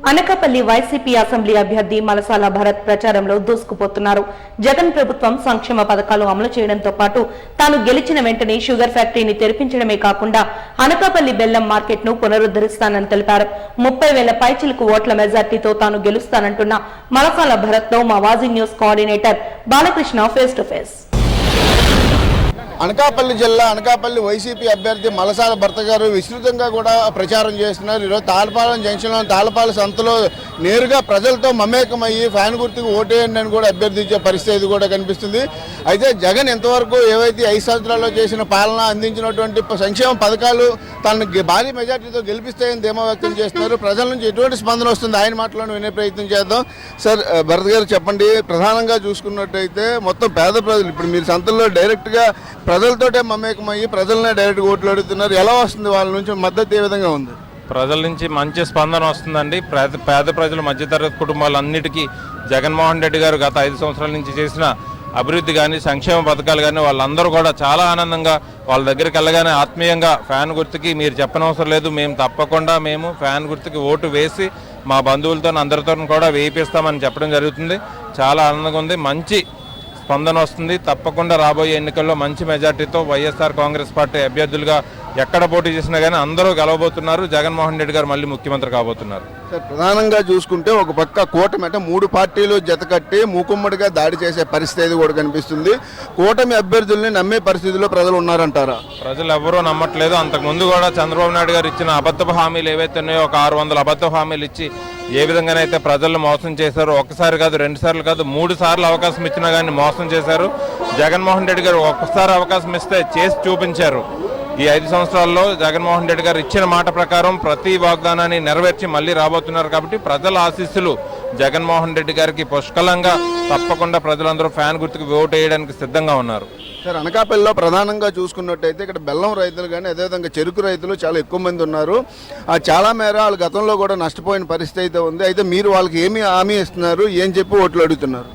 Anakapalli YCP assembly అభ్యర్థి మలసాల భరత్ ప్రచారంలో దూసుకుపోతున్నారు. జగన్ ప్రభుత్వం సంక్షేమ పథకాలు అమలు చేయడంతో పాటు తాను గెలిచిన వెంటనే షుగర్ ఫ్యాక్టరీని తెరిపించడమే కాకుండా అనకాపల్లి బెల్లం మార్కెట్ ను పునరుద్ధరిస్తానని తెలిపారు. 30,000 పైచిలకు ఓట్ల మెజార్టీతో తాను గెలుస్తానంటున్న మలసాల భరత్ తో మా Vaaji news coordinator Balakrishna face to face. Anakapalli జిల్లా అనకాపల్లి వైసీపీ అభ్యర్థి మలసాల భరత్ గారు విస్తృతంగా కూడా ప్రచారం చేస్తున్నారు. ఈరోజు తాళపాలెం జంక్షన్లో తాళపాలెం సంతలో నేరుగా ప్రజలతో మమేకమయ్యి ఫ్యాన్ గుర్తుకు ఓటేయండి అని కూడా అభ్యర్థించే పరిస్థితి కూడా కనిపిస్తుంది. అయితే జగన్ ఎంతవరకు ఏవైతే 5 సంవత్సరాల్లో చేసిన పాలన అందించినటువంటి సంక్షేమ పథకాలు తనను భారీ మెజార్టీతో గెలిపిస్తాయని ధీమా వ్యక్తం చేస్తున్నారు. ప్రజల నుంచి ఎటువంటి స్పందన వస్తుంది ఆయన మాటలను వినే ప్రయత్నం చేద్దాం. సార్ భరత్ గారు చెప్పండి, ప్రధానంగా చూసుకున్నట్టయితే మొత్తం పేద ప్రజలు ఇప్పుడు మీరు సంతల్లో డైరెక్ట్గా ప్రజలతోటే మమేకమయ్యి ప్రజలనే డైరెక్ట్గా ఓట్లు అడుగుతున్నారు. ఎలా వస్తుంది వాళ్ళ నుంచి మద్దతు ఏ విధంగా ఉంది? ప్రజల నుంచి మంచి స్పందన వస్తుందండి. పేద ప్రజలు మధ్యతరగతి కుటుంబాలన్నిటికీ జగన్మోహన్ రెడ్డి గారు గత 5 సంవత్సరాల నుంచి చేసిన అభివృద్ధి కానీ సంక్షేమ పథకాలు కానీ వాళ్ళందరూ కూడా చాలా ఆనందంగా వాళ్ళ దగ్గరికి వెళ్ళగానే ఆత్మీయంగా ఫ్యాన్ గుర్తుకి మీరు చెప్పనవసరం లేదు, మేము తప్పకుండా ఫ్యాన్ గుర్తుకి ఓటు వేసి మా బంధువులతో అందరితో కూడా వేయిపిస్తామని చెప్పడం జరుగుతుంది. చాలా ఆనందంగా ఉంది, మంచి స్పందన వస్తుంది. తప్పకుండా రాబోయే ఎన్నికల్లో మంచి మెజార్టీతో వైఎస్ఆర్ కాంగ్రెస్ పార్టీ అభ్యర్థులుగా ఎక్కడ పోటీ చేసినా కానీ అందరూ గెలవబోతున్నారు. జగన్మోహన్ రెడ్డి గారు మళ్ళీ ముఖ్యమంత్రి కాబోతున్నారు. సార్ ప్రధానంగా చూసుకుంటే ఒక పక్క కూటమి అంటే 3 పార్టీలు జతకట్టి మూకుమ్మడిగా దాడి చేసే పరిస్థితి కూడా కనిపిస్తుంది. కూటమి అభ్యర్థుల్ని నమ్మే పరిస్థితిలో ప్రజలు ఉన్నారంటారా? ప్రజలు ఎవరూ నమ్మట్లేదు. అంతకుముందు కూడా చంద్రబాబు నాయుడు గారు ఇచ్చిన అబద్ధపు హామీలు ఏవైతే ఉన్నాయో ఒక 600 అబద్ధ హామీలు ఇచ్చి ఏ విధంగానైతే ప్రజలను మోసం చేశారో, ఒకసారి కాదు 2 సార్లు కాదు 3 సార్లు అవకాశం ఇచ్చినా కానీ మోసం చేశారు. జగన్మోహన్ రెడ్డి గారు ఒక్కసారి అవకాశం ఇస్తే చేసి చూపించారు. ఈ 5 సంవత్సరాల్లో జగన్మోహన్ రెడ్డి గారు ఇచ్చిన మాట ప్రకారం ప్రతి వాగ్దానాన్ని నెరవేర్చి మళ్ళీ రాబోతున్నారు. కాబట్టి ప్రజల ఆశీస్సులు జగన్మోహన్ రెడ్డి గారికి పుష్కలంగా తప్పకుండా ప్రజలందరూ ఫ్యాన్ గుర్తుకు ఓటు వేయడానికి సిద్ధంగా ఉన్నారు. సార్ అనకాపల్లిలో ప్రధానంగా చూసుకున్నట్టయితే ఇక్కడ బెల్లం రైతులు కానీ అదేవిధంగా చెరుకు రైతులు చాలా ఎక్కువ మంది ఉన్నారు. చాలా మేర వాళ్ళు గతంలో కూడా నష్టపోయిన పరిస్థితి అయితే ఉంది. అయితే మీరు వాళ్ళకి ఏమి హామీ ఇస్తున్నారు, ఏం చెప్పి ఓట్లు అడుగుతున్నారు?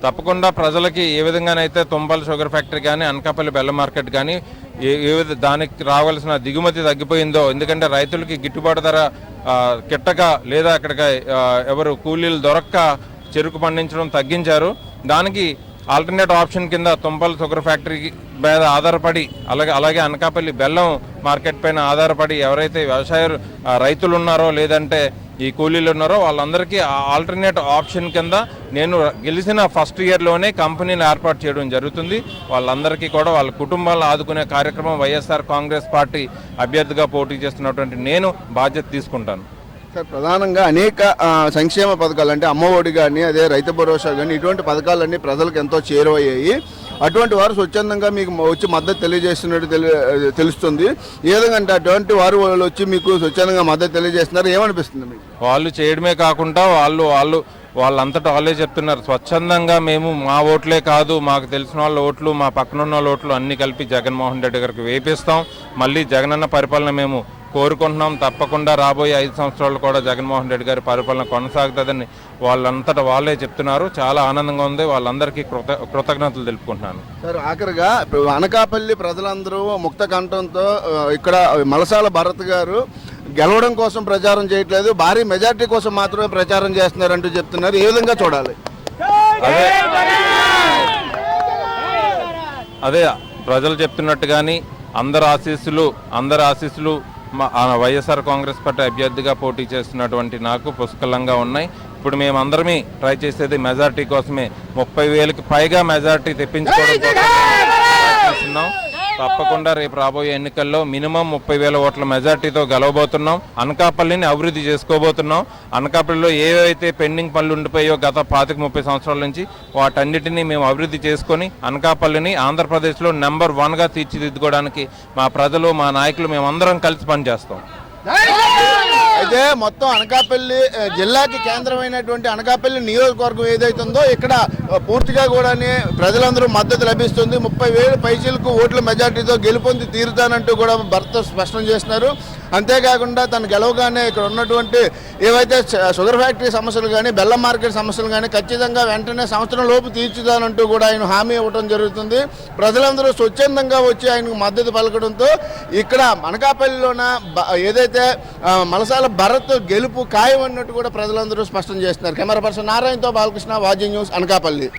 తప్పకుండా ప్రజలకి ఏ విధంగానైతే తుంపల్ షుగర్ ఫ్యాక్టరీ కానీ అనకాపల్లి బెల్లం మార్కెట్ కానీ దానికి రావాల్సిన దిగుమతి తగ్గిపోయిందో, ఎందుకంటే రైతులకి గిట్టుబాటు ధర కిట్టక లేదా అక్కడికి ఎవరు కూలీలు దొరక్క చెరుకు పండించడం తగ్గించారు. దానికి ఆల్టర్నేట్ ఆప్షన్ కింద తుంపల్ షుగర్ ఫ్యాక్టరీ మీద ఆధారపడి అలాగే అనకాపల్లి బెల్లం మార్కెట్ పైన ఆధారపడి ఎవరైతే వ్యవసాయ రైతులు ఉన్నారో లేదంటే ఈ కూలీలు ఉన్నారో వాళ్ళందరికీ ఆల్టర్నేట్ ఆప్షన్ కింద నేను గెలిచిన ఫస్ట్ ఇయర్లోనే కంపెనీని ఏర్పాటు చేయడం జరుగుతుంది. వాళ్ళందరికీ కూడా వాళ్ళ కుటుంబాలను ఆదుకునే కార్యక్రమం వైఎస్ఆర్ కాంగ్రెస్ పార్టీ అభ్యర్థిగా పోటీ చేస్తున్నటువంటి నేను బాధ్యత తీసుకుంటాను. సార్ ప్రధానంగా అనేక సంక్షేమ పథకాలు అంటే అమ్మఒడి కానీ అదే రైతు భరోసా కానీ ఇటువంటి పథకాలన్నీ ప్రజలకు ఎంతో చేరువయ్యాయి. అటువంటి వారు స్వచ్ఛందంగా మీకు వచ్చి మద్దతు తెలియజేస్తున్నట్టు తెలుస్తుంది. ఏ విధంగా అంటే అటువంటి వారు వచ్చి మీకు స్వచ్ఛందంగా మద్దతు తెలియజేస్తున్నారు, ఏమనిపిస్తుంది మీకు? వాళ్ళు చేయడమే కాకుండా వాళ్ళంతటా వాళ్ళే చెప్తున్నారు, స్వచ్ఛందంగా మేము మా ఓట్లే కాదు మాకు తెలిసిన వాళ్ళ ఓట్లు మా పక్కనున్న వాళ్ళ ఓట్లు అన్ని కలిపి జగన్మోహన్ రెడ్డి గారికి వేపిస్తాం, మళ్ళీ జగనన్న పరిపాలన మేము కోరుకుంటున్నాం. తప్పకుండా రాబోయే 5 సంవత్సరాలు కూడా జగన్మోహన్ రెడ్డి గారి పరిపాలన కొనసాగుతుందని వాళ్ళంతటా వాళ్ళే చెప్తున్నారు. చాలా ఆనందంగా ఉంది. వాళ్ళందరికీ కృతజ్ఞతలు తెలుపుకుంటున్నాను. సార్ ఆఖరిగా అనకాపల్లి ప్రజలందరూ ముక్త కంఠంతో ఇక్కడ మలసాల భరత్ గారు గెలవడం కోసం ప్రచారం చేయట్లేదు, భారీ మెజార్టీ కోసం మాత్రమే ప్రచారం చేస్తున్నారంటూ చెప్తున్నారు. ఏ విధంగా చూడాలి? అదే ప్రజలు చెప్తున్నట్టుగాని అందరి ఆశీస్సులు వైఎస్ఆర్ కాంగ్రెస్ పార్టీ అభ్యర్థిగా పోటీ చేస్తున్నటువంటి నాకు పుష్కలంగా ఉన్నాయి. ఇప్పుడు మేమందరమే ట్రై చేసేది మెజార్టీ కోసమే. 30,000కి పైగా మెజార్టీ తెప్పించుకోవడం కోసం తప్పకుండా రేపు రాబోయే ఎన్నికల్లో మినిమం 30,000 ఓట్ల మెజార్టీతో గెలవబోతున్నాం. అనకాపల్లిని అభివృద్ధి చేసుకోబోతున్నాం. అనకాపల్లిలో ఏవైతే పెండింగ్ పనులు ఉండిపోయో గత 25-30 సంవత్సరాల నుంచి వాటన్నిటినీ మేము అభివృద్ధి చేసుకొని అనకాపల్లిని ఆంధ్రప్రదేశ్లో నెంబర్ 1గా తీర్చిదిద్దుకోవడానికి మా ప్రజలు మా నాయకులు మేమందరం కలిసి పనిచేస్తాం. అయితే మొత్తం అనకాపల్లి జిల్లాకి కేంద్రమైనటువంటి అనకాపల్లి నియోజకవర్గం ఏదైతుందో ఇక్కడ పూర్తిగా కూడా ప్రజలందరూ మద్దతు లభిస్తుంది. 30,000 పైచీలకు ఓట్ల మెజార్టీతో గెలుపొంది తీరుతానంటూ కూడా భరత్ స్పష్టం చేస్తున్నారు. అంతేకాకుండా తను గెలవగానే ఇక్కడ ఉన్నటువంటి ఏవైతే షుగర్ ఫ్యాక్టరీ సమస్యలు కానీ బెల్లం మార్కెట్ సమస్యలు కానీ ఖచ్చితంగా వెంటనే సంవత్సరం లోపు తీర్చుదానంటూ కూడా ఆయన హామీ ఇవ్వడం జరుగుతుంది. ప్రజలందరూ స్వచ్ఛందంగా వచ్చి ఆయనకు మద్దతు పలకడంతో ఇక్కడ అనకాపల్లిలోన ఏదైతే మలసాల భరత్ గెలుపు ఖాయం అన్నట్టు కూడా ప్రజలందరూ స్పష్టం చేస్తున్నారు. కెమెరా పర్సన్ నారాయణతో బాలకృష్ణ, వాజీ న్యూస్, అనకాపల్లి.